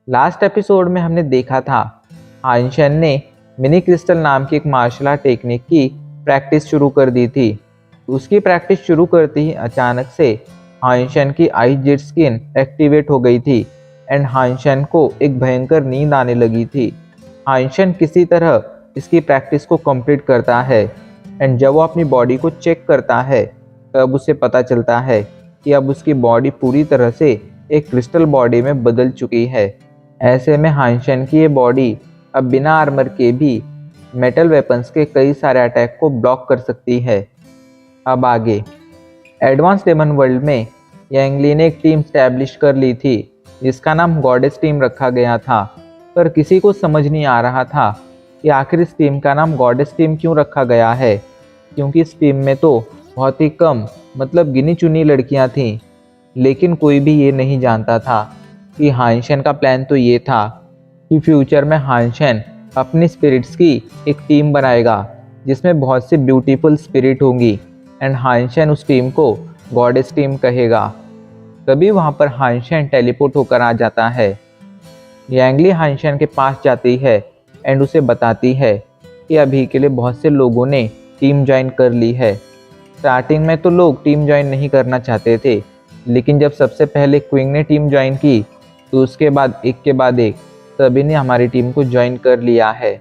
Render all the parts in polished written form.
Last episode में हमने देखा था हाइंशन ने मिनी क्रिस्टल नाम की एक मार्शल आर्ट टेक्निक की प्रैक्टिस शुरू कर दी थी। उसकी प्रैक्टिस शुरू करते ही अचानक से हाइंशन की आई जेट स्किन एक्टिवेट हो गई थी एंड हाइंशन को एक भयंकर नींद आने लगी थी। हाइंशन किसी तरह इसकी प्रैक्टिस को कंप्लीट करता है एंड जब वो अपनी बॉडी को चेक करता है तब उसे पता चलता है कि अब उसकी बॉडी पूरी तरह से एक क्रिस्टल बॉडी में बदल चुकी है। ऐसे में हाइंशन की ये बॉडी अब बिना आर्मर के भी मेटल वेपन्स के कई सारे अटैक को ब्लॉक कर सकती है। अब आगे एडवांस डेमन वर्ल्ड में यांगली ने एक टीम स्टैब्लिश कर ली थी जिसका नाम गॉडेस टीम रखा गया था, पर किसी को समझ नहीं आ रहा था कि आखिर इस टीम का नाम गॉडेस टीम क्यों रखा गया है, क्योंकि इस टीम में तो बहुत ही कम मतलब गिनी चुनी लड़कियां थीं। लेकिन कोई भी ये नहीं जानता था कि हाइंशन का प्लान तो ये था कि फ्यूचर में हाइंशन अपनी स्पिरिट्स की एक टीम बनाएगा जिसमें बहुत सी ब्यूटीफुल स्पिरिट होंगी एंड हाइंशन उस टीम को गॉडेस टीम कहेगा। तभी वहाँ पर हाइंशन टेलीपोर्ट होकर आ जाता है। यांगली हाइंशन के पास जाती है एंड उसे बताती है कि अभी के लिए बहुत से लोगों ने टीम ज्वाइन कर ली है। स्टार्टिंग में तो लोग टीम ज्वाइन नहीं करना चाहते थे, लेकिन जब सबसे पहले क्विंग ने टीम ज्वाइन की तो उसके बाद एक के बाद एक सभी ने हमारी टीम को ज्वाइन कर लिया है।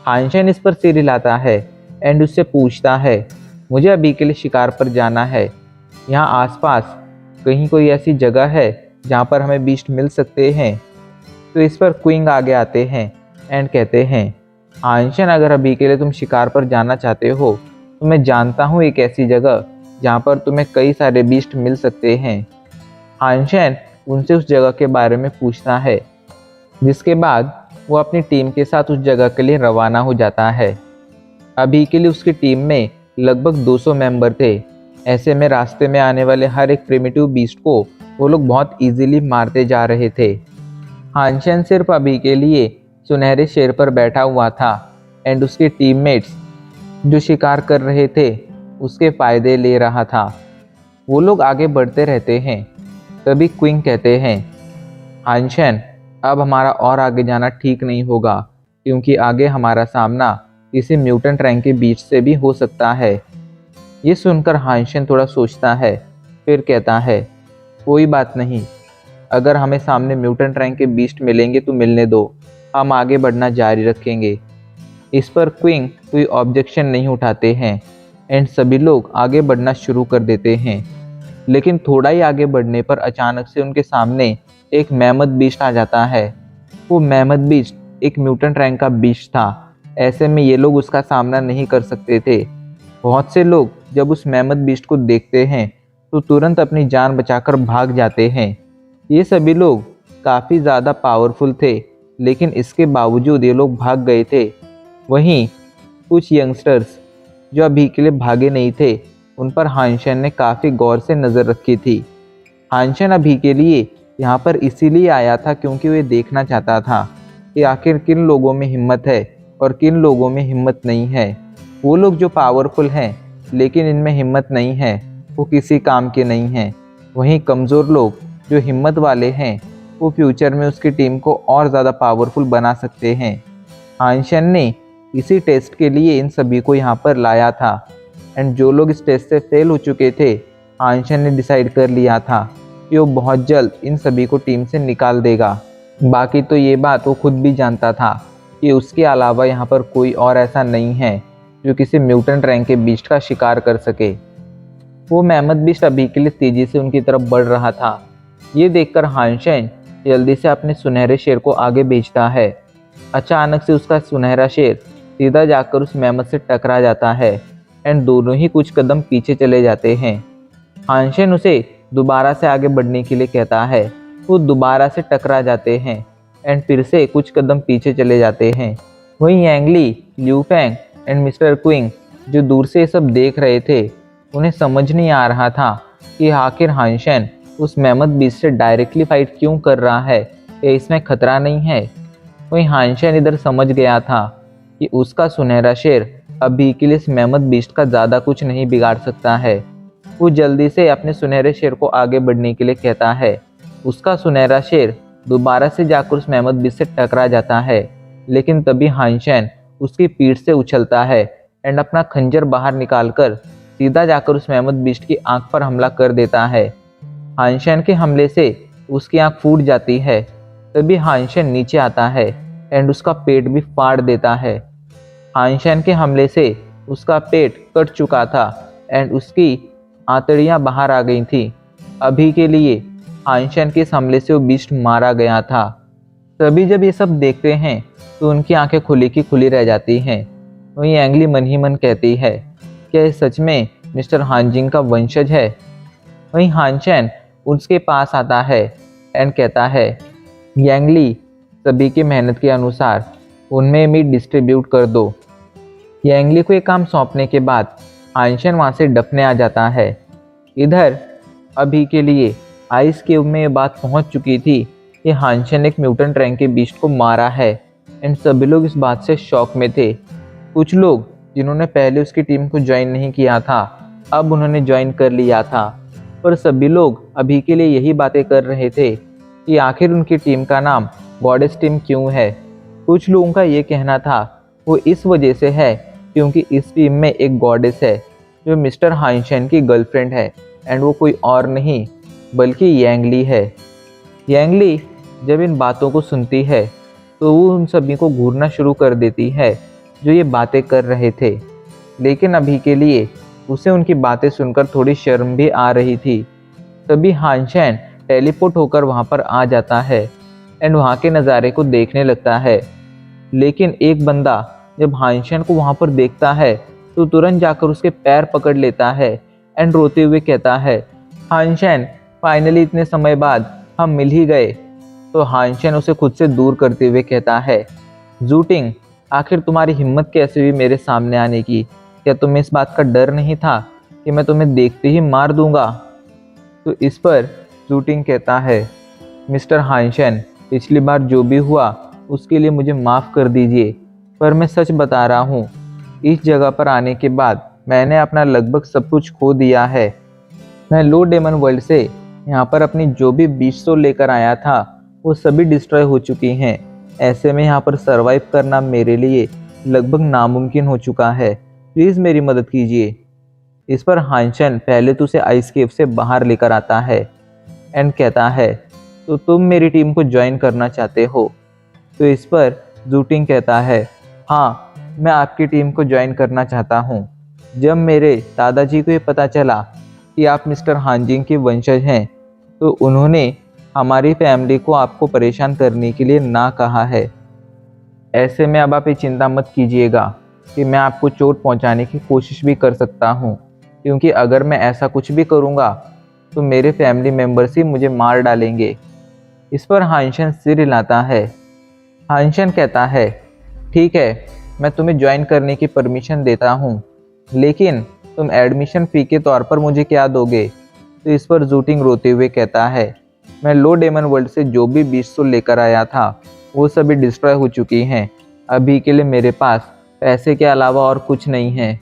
हाइंशन इस पर सिर हिलाता है एंड उससे पूछता है, मुझे अभी के लिए शिकार पर जाना है, यहाँ आसपास कहीं कोई ऐसी जगह है जहाँ पर हमें बीस्ट मिल सकते हैं। तो इस पर क्विंग आगे आते हैं एंड कहते हैं, हाइंशन अगर अभी के लिए तुम शिकार पर जाना चाहते हो तो मैं जानता हूँ एक ऐसी जगह जहाँ पर तुम्हें कई सारे बीस्ट मिल सकते हैं। हाइंशन उनसे उस जगह के बारे में पूछता है, जिसके बाद वो अपनी टीम के साथ उस जगह के लिए रवाना हो जाता है। अभी के लिए उसकी टीम में लगभग 200 मेंबर थे। ऐसे में रास्ते में आने वाले हर एक प्रिमिटिव बीस्ट को वो लोग बहुत इजीली मारते जा रहे थे। हाइंशन सिर्फ अभी के लिए सुनहरे शेर पर बैठा हुआ था एंड उसके टीममेट्स जो शिकार कर रहे थे उसके फ़ायदे ले रहा था। वो लोग आगे बढ़ते रहते हैं। तभी क्विंग कहते हैं, हाइंशन अब हमारा और आगे जाना ठीक नहीं होगा, क्योंकि आगे हमारा सामना किसी म्यूटेंट रैंक के बीच से भी हो सकता है। ये सुनकर हाइंशन थोड़ा सोचता है, फिर कहता है, कोई बात नहीं, अगर हमें सामने म्यूटेंट रैंक के बीस्ट मिलेंगे तो मिलने दो, हम आगे बढ़ना जारी रखेंगे। इस पर क्विंग कोई ऑब्जेक्शन नहीं उठाते हैं एंड सभी लोग आगे बढ़ना शुरू कर देते हैं। लेकिन थोड़ा ही आगे बढ़ने पर अचानक से उनके सामने एक मैमथ बीस्ट आ जाता है। वो मैमथ बीस्ट एक म्यूटेंट रैंक का बीस्ट था। ऐसे में ये लोग उसका सामना नहीं कर सकते थे। बहुत से लोग जब उस मैमथ बीस्ट को देखते हैं तो तुरंत अपनी जान बचाकर भाग जाते हैं। ये सभी लोग काफ़ी ज़्यादा पावरफुल थे, लेकिन इसके बावजूद ये लोग भाग गए थे। वहीं कुछ यंगस्टर्स जो अभी के लिए भागे नहीं थे, उन पर हाइंशन ने काफ़ी गौर से नज़र रखी थी। हाइंशन अभी के लिए यहाँ पर इसीलिए आया था क्योंकि वो ये देखना चाहता था कि आखिर किन लोगों में हिम्मत है और किन लोगों में हिम्मत नहीं है। वो लोग जो पावरफुल हैं लेकिन इनमें हिम्मत नहीं है, वो किसी काम के नहीं हैं। वहीं कमज़ोर लोग जो हिम्मत वाले हैं वो फ्यूचर में उसकी टीम को और ज़्यादा पावरफुल बना सकते हैं। हाइंशन ने इसी टेस्ट के लिए इन सभी को यहाँ पर लाया था एंड जो लोग इस टेस्ट से फेल हो चुके थे, हाइंशन ने डिसाइड कर लिया था कि वो बहुत जल्द इन सभी को टीम से निकाल देगा। बाकी तो ये बात वो खुद भी जानता था कि उसके अलावा यहाँ पर कोई और ऐसा नहीं है जो किसी म्यूटेंट रैंक के बीस्ट का शिकार कर सके। वो मैमथ बीस्ट अभी के लिए तेज़ी से उनकी तरफ बढ़ रहा था। ये देखकर हाइंशन जल्दी से अपने सुनहरे शेर को आगे भेजता है। अचानक से उसका सुनहरा शेर सीधा जाकर उस मैमथ से टकरा जाता है एंड दोनों ही कुछ कदम पीछे चले जाते हैं। हाइंशन उसे दोबारा से आगे बढ़ने के लिए कहता है। वो दोबारा से टकरा जाते हैं एंड फिर से कुछ कदम पीछे चले जाते हैं। वहीं Yang Li, Liu Feng and mister Qing जो दूर से ये सब देख रहे थे, उन्हें समझ नहीं आ रहा था कि आखिर हाइंशन उस मैमथ बीस्ट से डायरेक्टली फाइट क्यों कर रहा है, या इसमें खतरा नहीं है। वहीं हाइंशन इधर समझ गया था कि उसका सुनहरा शेर अभी के लिए इस मैमथ बीस्ट का ज़्यादा कुछ नहीं बिगाड़ सकता है। वो जल्दी से अपने सुनहरे शेर को आगे बढ़ने के लिए कहता है। उसका सुनहरा शेर दोबारा से जाकर उस मेहमद बिस्ट से टकरा जाता है, लेकिन तभी हाइंशन उसकी पीठ से उछलता है एंड अपना खंजर बाहर निकालकर सीधा जाकर उस मेहमद बिस्ट की आंख पर हमला कर देता है। हाइंशन के हमले से उसकी आंख फूट जाती है। तभी हाइंशन नीचे आता है एंड उसका पेट भी फाड़ देता है। हाइंशन के हमले से उसका पेट कट चुका था एंड उसकी आंतड़ियां बाहर आ गई थी। अभी के लिए हाइंशन के इस हमले से वो बीस्ट मारा गया था। तभी जब ये सब देखते हैं तो उनकी आंखें खुली की खुली रह जाती हैं। वहीं एंग ली मन ही मन कहती है, क्या ये सच में मिस्टर हानजिंग का वंशज है? वहीं हानचैन उसके पास आता है एंड कहता है, यांग ली, सभी की मेहनत के अनुसार उनमें मीट डिस्ट्रीब्यूट कर दो। यांग ली को ये काम सौंपने के बाद हानचैन वहाँ से डफने आ जाता है। इधर अभी के लिए आइस केव में ये बात पहुँच चुकी थी कि हानचैन ने एक म्यूटेंट रैंक के बीस्ट को मारा है एंड सभी लोग इस बात से शॉक में थे। कुछ लोग जिन्होंने पहले उसकी टीम को ज्वाइन नहीं किया था, अब उन्होंने ज्वाइन कर लिया था, पर सभी लोग अभी के लिए यही बातें कर रहे थे कि आखिर उनकी टीम का नाम गॉडेस टीम क्यों है। कुछ लोगों का ये कहना था वो इस वजह से है क्योंकि इस टीम में एक गॉडेस है जो मिस्टर हाइंशन की गर्लफ्रेंड है एंड वो कोई और नहीं बल्कि यांग ली है। यांग ली जब इन बातों को सुनती है तो वो उन सभी को घूरना शुरू कर देती है जो ये बातें कर रहे थे, लेकिन अभी के लिए उसे उनकी बातें सुनकर थोड़ी शर्म भी आ रही थी। तभी हानचैन टेलीपोर्ट होकर वहाँ पर आ जाता है एंड वहाँ के नज़ारे को देखने लगता है, लेकिन एक बंदा जब हानचैन को वहाँ पर देखता है तो तुरंत जाकर उसके पैर पकड़ लेता है एंड रोते हुए कहता है, हानचैन, फाइनली इतने समय बाद हम मिल ही गए। तो हानचैन उसे खुद से दूर करते हुए कहता है, जू टिंग, आखिर तुम्हारी हिम्मत कैसे हुई मेरे सामने आने की? क्या तुम्हें इस बात का डर नहीं था कि मैं तुम्हें देखते ही मार दूंगा? तो इस पर जू टिंग कहता है, मिस्टर हानचैन, पिछली बार जो भी हुआ उसके लिए मुझे माफ़ कर दीजिए, पर मैं सच बता रहा हूँ, इस जगह पर आने के बाद मैंने अपना लगभग सब कुछ खो दिया है। मैं लो डेमन वर्ल्ड से यहाँ पर अपनी जो भी बीस्ट सोल लेकर आया था वो सभी डिस्ट्रॉय हो चुकी हैं। ऐसे में यहाँ पर सरवाइव करना मेरे लिए लगभग नामुमकिन हो चुका है। प्लीज़ मेरी मदद कीजिए। इस पर हानचैन पहले तो उसे आइस केव से बाहर लेकर आता है एंड कहता है, तो तुम मेरी टीम को ज्वाइन करना चाहते हो? तो इस पर जू टिंग कहता है, हाँ, मैं आपकी टीम को ज्वाइन करना चाहता हूँ। जब मेरे दादाजी को ये पता चला कि आप मिस्टर हानजिंग के वंशज हैं तो उन्होंने हमारी फैमिली को आपको परेशान करने के लिए ना कहा है। ऐसे में अब आप ये चिंता मत कीजिएगा कि मैं आपको चोट पहुंचाने की कोशिश भी कर सकता हूं, क्योंकि अगर मैं ऐसा कुछ भी करूंगा तो मेरे फैमिली मेम्बर्स ही मुझे मार डालेंगे। इस पर हानचैन सिर हिलाता है। हानचैन कहता है, ठीक है, मैं तुम्हें ज्वाइन करने की परमिशन देता हूँ, लेकिन तुम एडमिशन फ़ी के तौर पर मुझे क्या दोगे? तो इस पर जू टिंग रोते हुए कहता है, मैं लो डेमन वर्ल्ड से जो भी बीस्ट सोल लेकर आया था वो सभी डिस्ट्रॉय हो चुकी हैं। अभी के लिए मेरे पास पैसे के अलावा और कुछ नहीं है।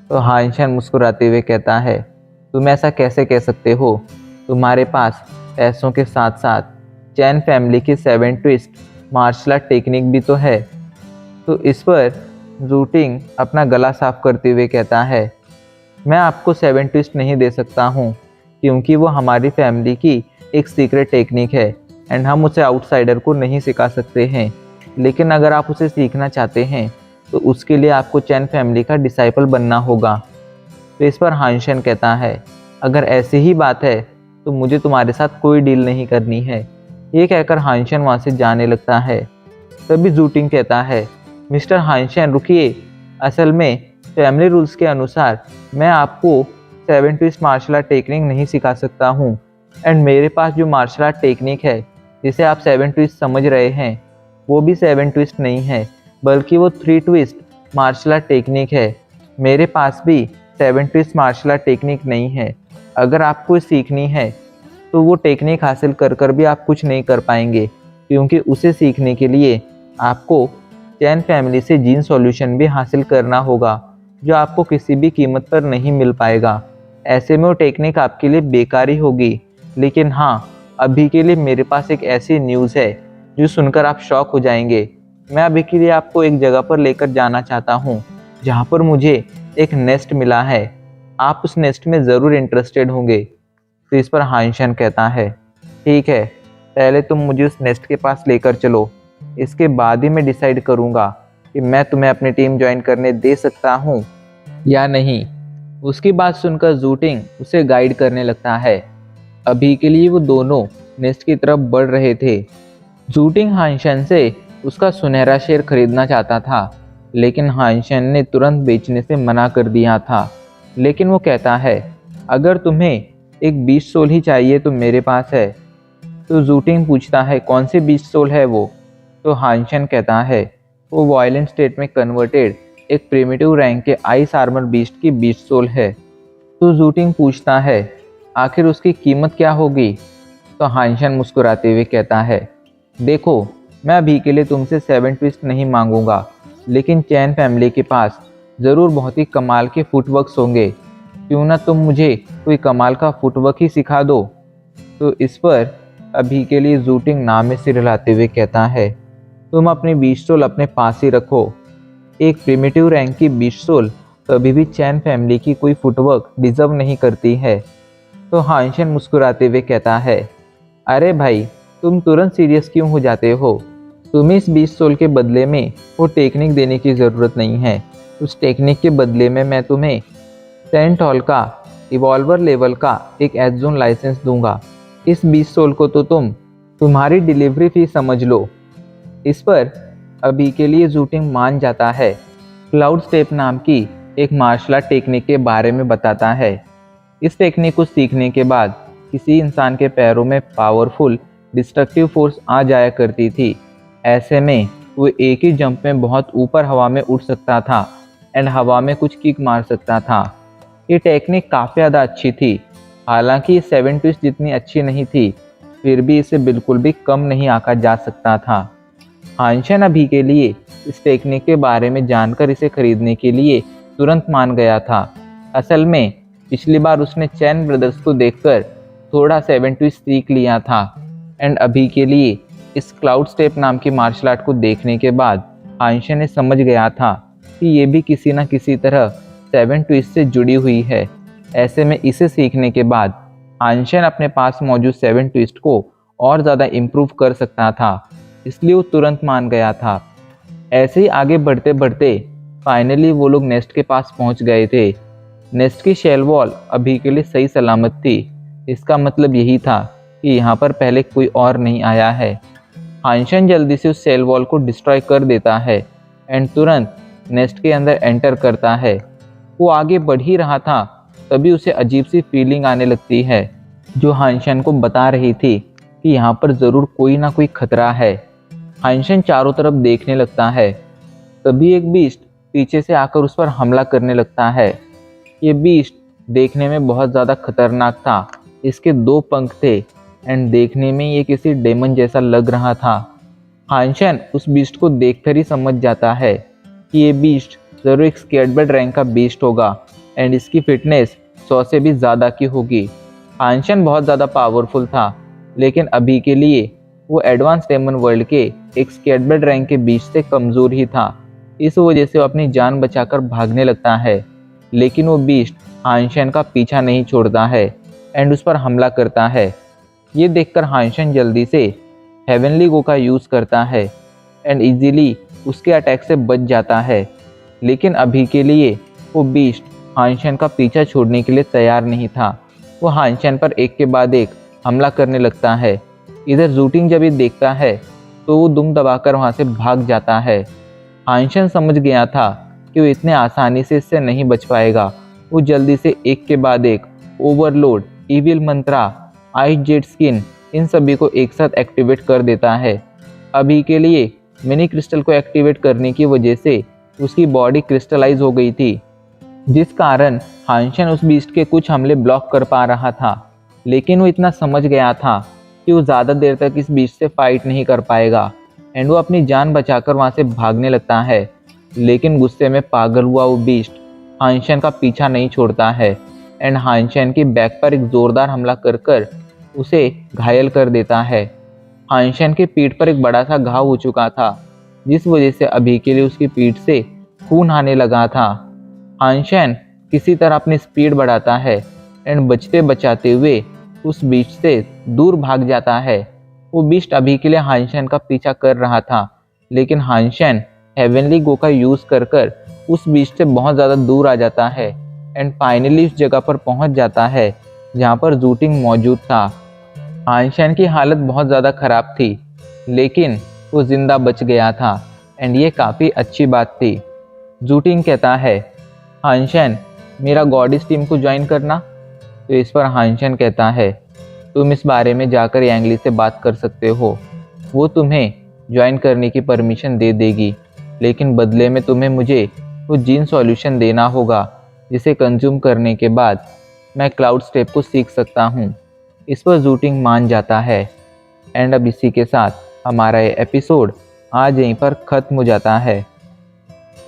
तो हानचैन मुस्कुराते हुए कहता है, तुम ऐसा कैसे कह सकते हो? तुम्हारे पास पैसों के साथ साथ चैन फैमिली की 7 ट्विस्ट मार्शल आर्ट टेक्निक भी तो है। तो इस पर जू टिंग अपना गला साफ करते हुए कहता है, मैं आपको 7 ट्विस्ट नहीं दे सकता हूँ क्योंकि वो हमारी फैमिली की एक सीक्रेट टेक्निक है एंड हम उसे आउटसाइडर को नहीं सिखा सकते हैं। लेकिन अगर आप उसे सीखना चाहते हैं तो उसके लिए आपको चैन फैमिली का डिसाइपल बनना होगा। तो इस पर हानचैन कहता है, अगर ऐसी ही बात है तो मुझे तुम्हारे साथ कोई डील नहीं करनी है। ये कहकर हानचैन वहाँ से जाने लगता है। तभी जू टिंग कहता है, मिस्टर हानचैन रुकिए, असल में फैमिली रूल्स के अनुसार मैं आपको 7 ट्विस्ट मार्शल आर्ट टेक्निक नहीं सिखा सकता हूँ एंड मेरे पास जो मार्शल आर्ट टेक्निक है जिसे आप 7 ट्विस्ट समझ रहे हैं वो भी 7 ट्विस्ट नहीं है बल्कि वो 3 ट्विस्ट मार्शल आर्ट टेक्निक है। मेरे पास भी 7 ट्विस्ट मार्शल आर्ट टेक्निक नहीं है। अगर आपको सीखनी है तो वो टेक्निक हासिल कर कर भी आप कुछ नहीं कर पाएंगे, क्योंकि उसे सीखने के लिए आपको चैन फैमिली से जीन सॉल्यूशन भी हासिल करना होगा जो आपको किसी भी कीमत पर नहीं मिल पाएगा। ऐसे में वो टेक्निक आपके लिए बेकार ही होगी। लेकिन हाँ, अभी के लिए मेरे पास एक ऐसी न्यूज़ है जो सुनकर आप शॉक हो जाएंगे। मैं अभी के लिए आपको एक जगह पर लेकर जाना चाहता हूँ जहाँ पर मुझे एक नेस्ट मिला है। आप उस नेस्ट में ज़रूर इंटरेस्टेड होंगे। तो इस पर हाइंशन कहता है, ठीक है, पहले तुम मुझे उस नेस्ट के पास लेकर चलो, इसके बाद ही मैं डिसाइड करूँगा कि मैं तुम्हें अपनी टीम ज्वाइन करने दे सकता हूँ या नहीं। उसकी बात सुनकर ज़ूटिंग उसे गाइड करने लगता है। अभी के लिए वो दोनों नेस्ट की तरफ बढ़ रहे थे। ज़ूटिंग हाइंशन से उसका सुनहरा शेर खरीदना चाहता था, लेकिन हाइंशन ने तुरंत बेचने से मना कर दिया था। लेकिन वो कहता है, अगर तुम्हें एक 20 सोल ही चाहिए तो मेरे पास है। तो ज़ूटिंग पूछता है, कौन सी 20 सोल है वो? तो हाइंशन कहता है, वो वायलेंट स्टेट में कन्वर्टेड एक प्रिमिटिव रैंक के आइस आर्मर बीस्ट की 20 सोल है। तो ज़ूटिंग पूछता है, आखिर उसकी कीमत क्या होगी? तो हाइंशन मुस्कुराते हुए कहता है, देखो, मैं अभी के लिए तुमसे 7 ट्विस्ट नहीं मांगूंगा, लेकिन चैन फैमिली के पास ज़रूर बहुत ही कमाल के फुटवर्क्स होंगे। क्यों ना तुम मुझे कोई कमाल का फुटवर्क ही सिखा दो। तो इस पर अभी के लिए ज़ूटिंग नाम में सिर हिलाते हुए कहता है, तुम अपनी 20 सोल अपने पास ही रखो। एक प्रिमिटिव रैंक की 20 सोल कभी भी चैन फैमिली की कोई फुटवर्क डिजर्व नहीं करती है। तो हाइंशन मुस्कुराते हुए कहता है, अरे भाई, तुम तुरंत सीरियस क्यों हो जाते हो? तुम्हें इस 20 सोल के बदले में वो टेक्निक देने की ज़रूरत नहीं है। उस टेक्निक के बदले में मैं तुम्हें सेंट हॉल का इवॉल्वर लेवल का एक एज जोन लाइसेंस दूंगा। इस 20 सोल को तो तुम्हारी डिलीवरी फी समझ लो। इस पर अभी के लिए ज़ूटिंग मान जाता है। क्लाउड स्टेप नाम की एक मार्शल आर्ट टेक्निक के बारे में बताता है। इस टेक्निक को सीखने के बाद किसी इंसान के पैरों में पावरफुल डिस्ट्रक्टिव फोर्स आ जाया करती थी। ऐसे में वो एक ही जंप में बहुत ऊपर हवा में उड़ सकता था एंड हवा में कुछ किक मार सकता था। ये टेक्निक काफ़ी ज़्यादा अच्छी थी। हालांकि ये 7 ट्विस्ट जितनी अच्छी नहीं थी, फिर भी इसे बिल्कुल भी कम नहीं आंका जा सकता था। हाइंशन अभी के लिए इस टेक्निक के बारे में जानकर इसे खरीदने के लिए तुरंत मान गया था। असल में पिछली बार उसने चैन ब्रदर्स को देखकर थोड़ा 7 ट्विस्ट सीख लिया था एंड अभी के लिए इस क्लाउड स्टेप नाम की मार्शल आर्ट को देखने के बाद हाइंशन ने समझ गया था कि ये भी किसी न किसी तरह 7 ट्विस्ट से जुड़ी हुई है। ऐसे में इसे सीखने के बाद हाइंशन अपने पास मौजूद 7 ट्विस्ट को और ज़्यादा इम्प्रूव कर सकता था, इसलिए वो तुरंत मान गया था। ऐसे ही आगे बढ़ते बढ़ते फाइनली वो लोग नेस्ट के पास पहुंच गए थे। नेस्ट की शेल वॉल अभी के लिए सही सलामत थी। इसका मतलब यही था कि यहाँ पर पहले कोई और नहीं आया है। हाइंशन जल्दी से उस शेल वॉल को डिस्ट्रॉय कर देता है एंड तुरंत नेस्ट के अंदर एंटर करता है। वो आगे बढ़ ही रहा था, तभी उसे अजीब सी फीलिंग आने लगती है जो हाइंशन को बता रही थी कि यहाँ पर ज़रूर कोई ना कोई खतरा है। हाइंशन चारों तरफ देखने लगता है, तभी एक बीस्ट पीछे से आकर उस पर हमला करने लगता है। ये बीस्ट देखने में बहुत ज़्यादा खतरनाक था। इसके 2 पंख थे एंड देखने में ये किसी डेमन जैसा लग रहा था। हाइंशन उस बीस्ट को देखकर ही समझ जाता है कि ये बीस्ट ज़रूर एक स्केर्डबर्ड रैंक का बीस्ट होगा एंड इसकी फिटनेस 100 से भी ज़्यादा की होगी। हाइंशन बहुत ज़्यादा पावरफुल था, लेकिन अभी के लिए वो एडवांस डेमन वर्ल्ड के एक स्केर्डबर्ड रैंक के बीस्ट से कमज़ोर ही था। इस वजह से वो अपनी जान बचाकर भागने लगता है, लेकिन वो बीस्ट हाइंशन का पीछा नहीं छोड़ता है एंड उस पर हमला करता है। ये देखकर हाइंशन जल्दी से हेवनली गो का यूज़ करता है एंड इजीली उसके अटैक से बच जाता है। लेकिन अभी के लिए वो बीस्ट हाइंशन का पीछा छोड़ने के लिए तैयार नहीं था। वो हाइंशन पर एक के बाद एक हमला करने लगता है। इधर ज़ूटिंग जब ये देखता है तो वो दुम दबाकर वहाँ से भाग जाता है। हाइंशन समझ गया था कि वो इतने आसानी से इससे नहीं बच पाएगा। वो जल्दी से एक के बाद एक ओवरलोड, इविल मंत्रा, आइस जेट स्किन, इन सभी को एक साथ एक्टिवेट कर देता है। अभी के लिए मिनी क्रिस्टल को एक्टिवेट करने की वजह से उसकी बॉडी क्रिस्टलाइज हो गई थी, जिस कारण हाइंशन उस बीस्ट के कुछ हमले ब्लॉक कर पा रहा था। लेकिन वो इतना समझ गया था कि वो ज़्यादा देर तक इस बीस्ट से फाइट नहीं कर पाएगा एंड वो अपनी जान बचाकर वहाँ से भागने लगता है। लेकिन गुस्से में पागल हुआ वो बीस्ट हाइंशन का पीछा नहीं छोड़ता है एंड हाइंशन की बैक पर एक ज़ोरदार हमला कर उसे घायल कर देता है। हानशन की पीठ पर एक बड़ा सा घाव हो चुका था, जिस वजह से अभी के लिए उसकी पीठ से खून आने लगा था। हानशन किसी तरह अपनी स्पीड बढ़ाता है एंड बचते बचाते हुए उस बीस्ट से दूर भाग जाता है। वो बीस्ट अभी के लिए हानशन का पीछा कर रहा था, लेकिन हानशन हेवनली गो का यूज़ कर कर उस बीस्ट से बहुत ज़्यादा दूर आ जाता है एंड फाइनली उस जगह पर पहुंच जाता है जहां पर जूटिंग मौजूद था। हानशन की हालत बहुत ज़्यादा ख़राब थी, लेकिन वो ज़िंदा बच गया था एंड ये काफ़ी अच्छी बात थी। जूटिंग कहता है, हानशन मेरा गॉडिस टीम को ज्वाइन करना। तो इस पर हानशन कहता है, तुम इस बारे में जाकर यांगली से बात कर सकते हो, वो तुम्हें ज्वाइन करने की परमिशन दे देगी, लेकिन बदले में तुम्हें मुझे वो जीन सॉल्यूशन देना होगा जिसे कंज्यूम करने के बाद मैं क्लाउड स्टेप को सीख सकता हूँ। इस पर जूटिंग मान जाता है एंड अब इसी के साथ हमारा ये एपिसोड आज यहीं पर ख़त्म हो जाता है।